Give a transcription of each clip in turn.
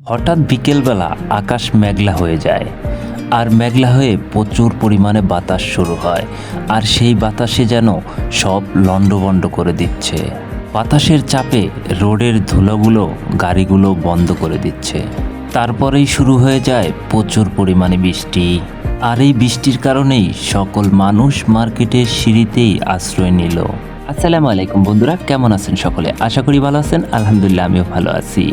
হঠাৎ বিকেলবেলা আকাশ মেঘলা হয়ে যায় আর মেঘলা হয়ে প্রচুর পরিমাণে বাতাস শুরু হয় আর সেই বাতাসে যেন সব লণ্ডভণ্ড করে দিচ্ছে। বাতাসের চাপে রোডের ধুলোগুলো গাড়িগুলো বন্ধ করে দিচ্ছে। তারপরেই শুরু হয়ে যায় প্রচুর পরিমাণে বৃষ্টি। আর এই বৃষ্টির কারণেই সকল মানুষ মার্কেটের সিঁড়িতেই আশ্রয় নিল। আসসালামু আলাইকুম বন্ধুরা, কেমন আছেন সকলে? আশা করি ভালো আছেন। আলহামদুলিল্লাহ, আমিও ভালো আছি।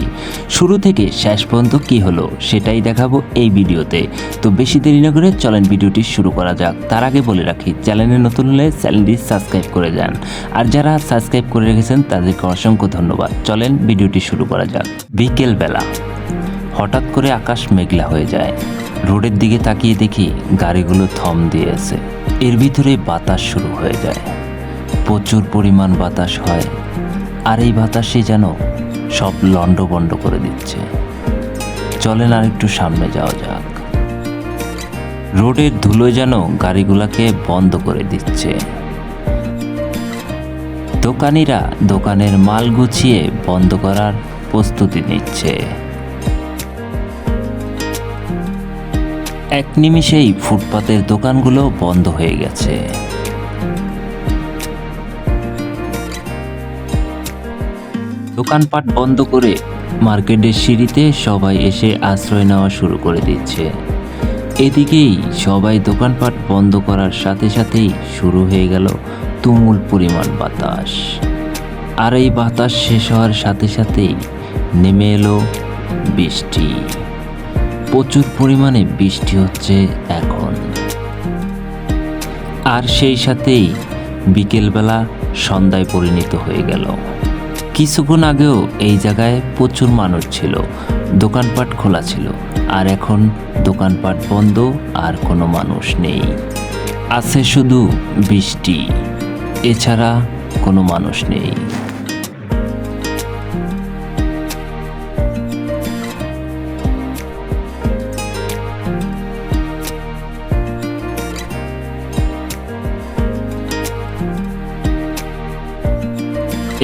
শুরু থেকে শেষ পর্যন্ত কি হলো সেটাই দেখাবো এই ভিডিওতে। তো বেশি দেরি না করে চলেন ভিডিওটি শুরু করা যাক। তার আগে বলে রাখি, চ্যানেলে নতুন হলে চ্যানেলটি সাবস্ক্রাইব করে যান, আর যারা সাবস্ক্রাইব করে রেখেছেন তাদেরকে অসংখ্য ধন্যবাদ। চলেন ভিডিওটি শুরু করা যাক। বিকেলবেলা হঠাৎ করে আকাশ মেঘলা হয়ে যায়। রোডের দিকে তাকিয়ে দেখি গাড়িগুলো থম দিয়েছে। এর ভিতরে বাতাস শুরু হয়ে যায়, প্রচুর পরিমাণ বাতাস হয় আর এই বাতাসে যেন সব লণ্ডভণ্ড করে দিচ্ছে। চলেন আর একটু সামনে যাওয়া যাক। রোডের ধুলো যেন গাড়িগুলোকে বন্ধ করে দিচ্ছে। দোকানিরা দোকানের মাল গুছিয়ে বন্ধ করার প্রস্তুতি নিচ্ছে। এক নিমিষেই ফুটপাতের দোকানগুলো বন্ধ হয়ে গেছে। দোকানপাট বন্ধ করে মার্কেটের সিঁড়িতে সবাই এসে আশ্রয় নেওয়া শুরু করে দিচ্ছে। এদিকেই সবাই দোকানপাট বন্ধ করার সাথে সাথেই শুরু হয়ে গেল তুমুল পরিমাণ বাতাস। আর এই বাতাস শেষ হওয়ার সাথে সাথেই নেমে এলো বৃষ্টি। প্রচুর পরিমাণে বৃষ্টি হচ্ছে এখন। আর সেই সাথেই বিকেলবেলা সন্ধ্যায় পরিণত হয়ে গেল। কিছুক্ষণ আগেও এই জায়গায় প্রচুর মানুষ ছিল, দোকানপাট খোলা ছিল, আর এখন দোকানপাট বন্ধ আর কোনো মানুষ নেই। আছে শুধু বৃষ্টি, এছাড়া কোনো মানুষ নেই।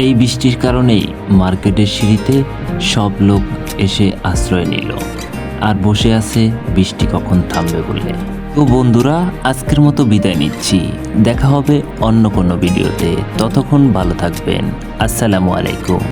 এই বৃষ্টির কারণেই মার্কেটের সিঁড়িতে সব লোক এসে আশ্রয় নিল আর বসে আছে বৃষ্টি কখন থামবে বলে। তো বন্ধুরা, আজকের মতো বিদায় নিচ্ছি। দেখা হবে অন্য কোনো ভিডিওতে। ততক্ষণ ভালো থাকবেন। আসসালামু আলাইকুম।